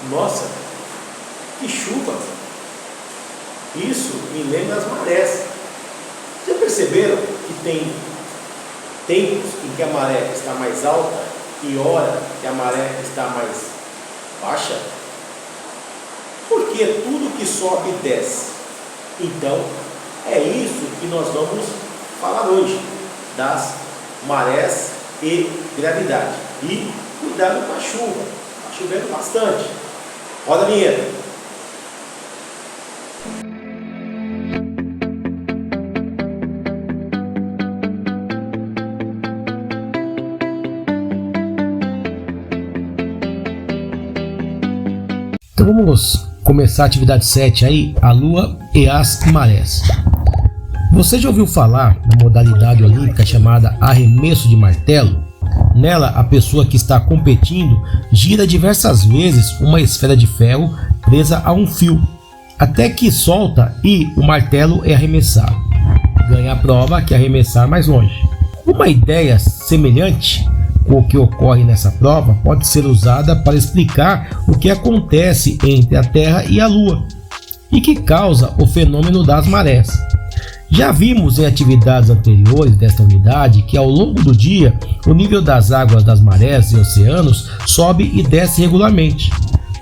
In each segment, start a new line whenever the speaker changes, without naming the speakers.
Nossa, que chuva! Isso me lembra as marés. Já perceberam que tem tempos em que a maré está mais alta e hora que a maré está mais baixa? Porque tudo que sobe desce. Então, é isso que nós vamos falar hoje, das marés e gravidade. E cuidado com a chuva, está chovendo bastante. Roda a vinheta.
Então vamos começar a atividade 7 aí, a Lua e as marés. Você já ouviu falar da modalidade olímpica chamada arremesso de martelo? Nela, a pessoa que está competindo gira diversas vezes uma esfera de ferro presa a um fio, até que solta e o martelo é arremessado. Ganha a prova que arremessar mais longe. Uma ideia semelhante com o que ocorre nessa prova pode ser usada para explicar o que acontece entre a Terra e a Lua e que causa o fenômeno das marés. Já vimos em atividades anteriores desta unidade que ao longo do dia o nível das águas das marés e oceanos sobe e desce regularmente,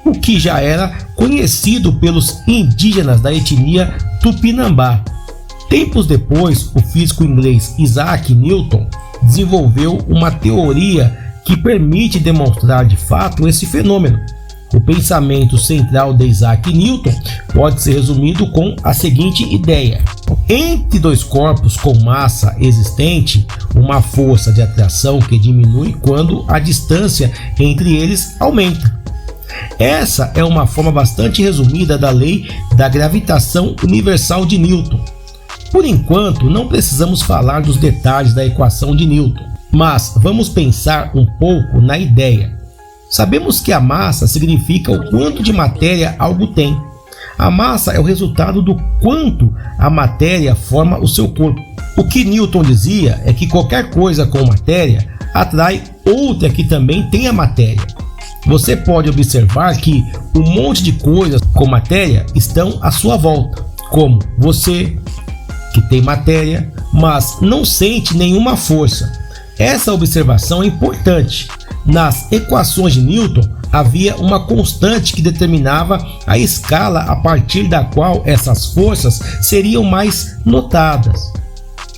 o que já era conhecido pelos indígenas da etnia Tupinambá. Tempos depois, o físico inglês Isaac Newton desenvolveu uma teoria que permite demonstrar de fato esse fenômeno. O pensamento central de Isaac Newton pode ser resumido com a seguinte ideia: entre dois corpos com massa existente, uma força de atração que diminui quando a distância entre eles aumenta. Essa é uma forma bastante resumida da lei da gravitação universal de Newton. Por enquanto, não precisamos falar dos detalhes da equação de Newton, mas vamos pensar um pouco na ideia. Sabemos que a massa significa o quanto de matéria algo tem. A massa é o resultado do quanto a matéria forma o seu corpo. O que Newton dizia é que qualquer coisa com matéria atrai outra que também tenha matéria. Você pode observar que um monte de coisas com matéria estão à sua volta, como você, que tem matéria, mas não sente nenhuma força. Essa observação é importante. Nas equações de Newton havia uma constante que determinava a escala a partir da qual essas forças seriam mais notadas.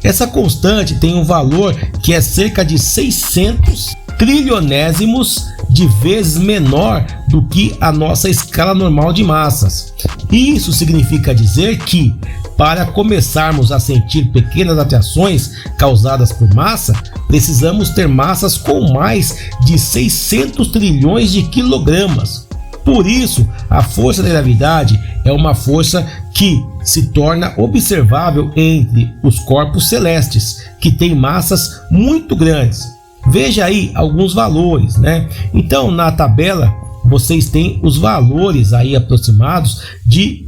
Essa constante tem um valor que é cerca de 600 trilionésimos de vezes menor do que a nossa escala normal de massas. Isso significa dizer que, para começarmos a sentir pequenas atrações causadas por massa, precisamos ter massas com mais de 600 trilhões de quilogramas. Por isso, a força da gravidade é uma força que se torna observável entre os corpos celestes, que têm massas muito grandes. Veja aí alguns valores, né? Então, na tabela, vocês têm os valores aí aproximados de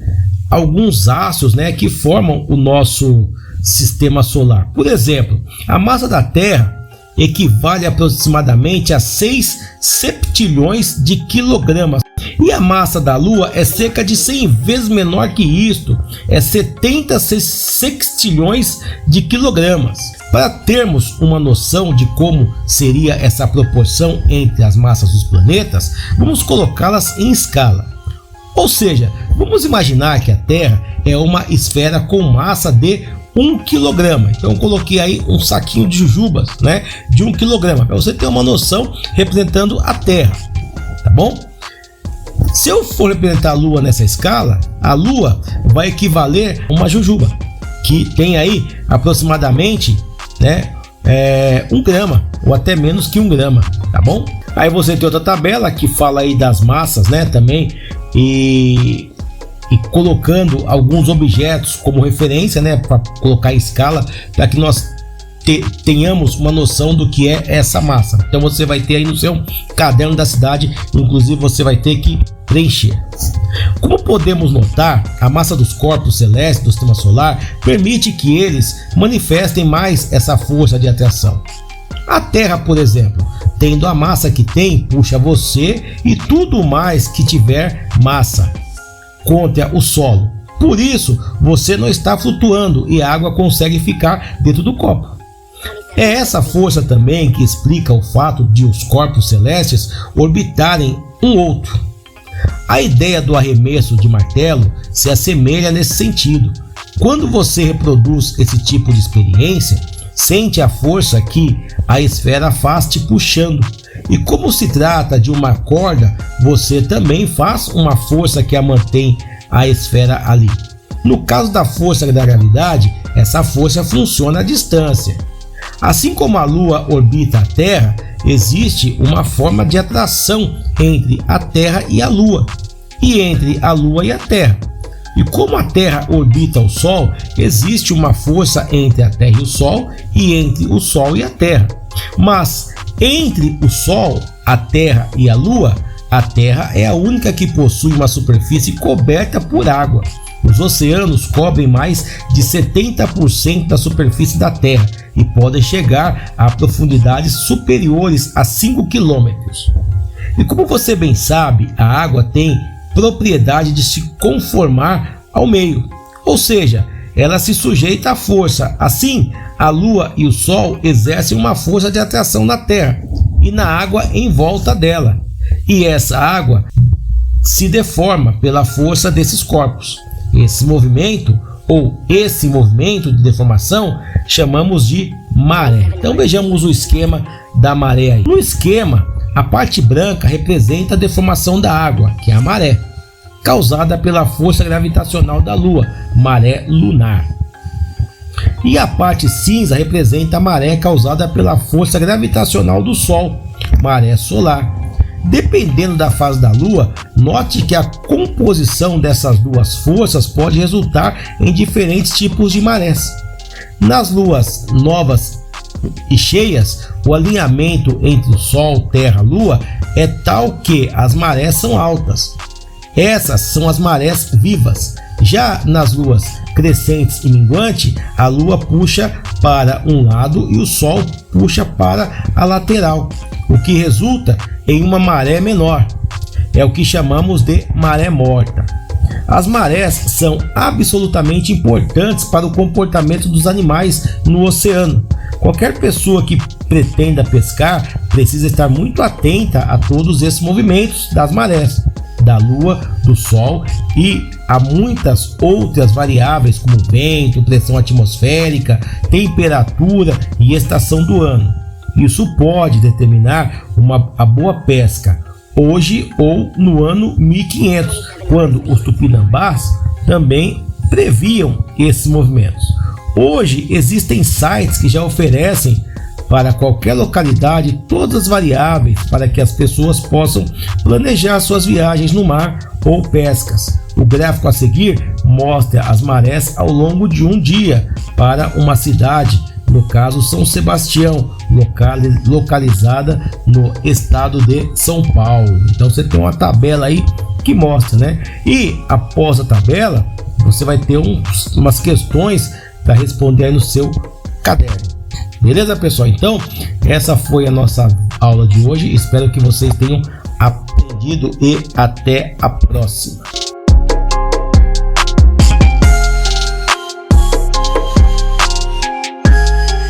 alguns astros, né, que formam o nosso sistema solar. Por exemplo, a massa da Terra equivale aproximadamente a 6 septilhões de quilogramas. E a massa da Lua é cerca de 100 vezes menor que isto, é 70 sextilhões de quilogramas. Para termos uma noção de como seria essa proporção entre as massas dos planetas, vamos colocá-las em escala. Ou seja, vamos imaginar que a Terra é uma esfera com massa de 1 kg. Então eu coloquei aí um saquinho de jujubas, né, de 1 kg, para você ter uma noção representando a Terra, tá bom? Se eu for representar a Lua nessa escala, a Lua vai equivaler a uma jujuba, que tem aí aproximadamente, né, 1 grama, ou até menos que 1 grama, tá bom? Aí você tem outra tabela que fala aí das massas, né, também, e colocando alguns objetos como referência, né, para colocar em escala, para que nós tenhamos uma noção do que é essa massa. Então você vai ter aí no seu caderno da cidade, inclusive você vai ter que preencher. Como podemos notar, a massa dos corpos celestes do sistema solar permite que eles manifestem mais essa força de atração. A Terra, por exemplo, tendo a massa que tem, puxa você e tudo mais que tiver massa contra o solo. Por isso, você não está flutuando e a água consegue ficar dentro do copo. É essa força também que explica o fato de os corpos celestes orbitarem um outro. A ideia do arremesso de martelo se assemelha nesse sentido. Quando você reproduz esse tipo de experiência, sente a força que a esfera faz te puxando. E como se trata de uma corda, você também faz uma força que a mantém a esfera ali. No caso da força da gravidade, essa força funciona à distância. Assim como a Lua orbita a Terra, existe uma forma de atração entre a Terra e a Lua, e entre a Lua e a Terra. E como a Terra orbita o Sol, existe uma força entre a Terra e o Sol, e entre o Sol e a Terra. Mas entre o Sol, a Terra e a Lua, a Terra é a única que possui uma superfície coberta por água. Os oceanos cobrem mais de 70% da superfície da Terra e podem chegar a profundidades superiores a 5 km. E como você bem sabe, a água tem propriedade de se conformar ao meio, ou seja, ela se sujeita à força. Assim, a Lua e o Sol exercem uma força de atração na Terra e na água em volta dela, e essa água se deforma pela força desses corpos. Esse movimento de deformação chamamos de maré. Então vejamos o esquema da maré aí. No esquema, a parte branca representa a deformação da água, que é a maré, causada pela força gravitacional da Lua, maré lunar. E a parte cinza representa a maré causada pela força gravitacional do Sol, maré solar. Dependendo da fase da Lua, note que a composição dessas duas forças pode resultar em diferentes tipos de marés. Nas luas novas e cheias, o alinhamento entre o Sol, Terra e Lua é tal que as marés são altas. Essas são as marés vivas. Já nas luas crescentes e minguante, a Lua puxa para um lado e o Sol puxa para a lateral, o que resulta em uma maré menor. É o que chamamos de maré morta. As marés são absolutamente importantes para o comportamento dos animais no oceano. Qualquer pessoa que pretenda pescar precisa estar muito atenta a todos esses movimentos das marés, da Lua, do Sol, e há muitas outras variáveis como vento, pressão atmosférica, temperatura e estação do ano. Isso pode determinar a boa pesca hoje ou no ano 1500, quando os tupinambás também previam esses movimentos. Hoje existem sites que já oferecem para qualquer localidade todas as variáveis para que as pessoas possam planejar suas viagens no mar ou pescas. O gráfico a seguir mostra as marés ao longo de um dia para uma cidade, no caso São Sebastião, localizada no estado de São Paulo. Então você tem uma tabela aí que mostra, né? E após a tabela, você vai ter umas questões para responder aí no seu caderno. Beleza, pessoal? Então, essa foi a nossa aula de hoje. Espero que vocês tenham aprendido e até a próxima.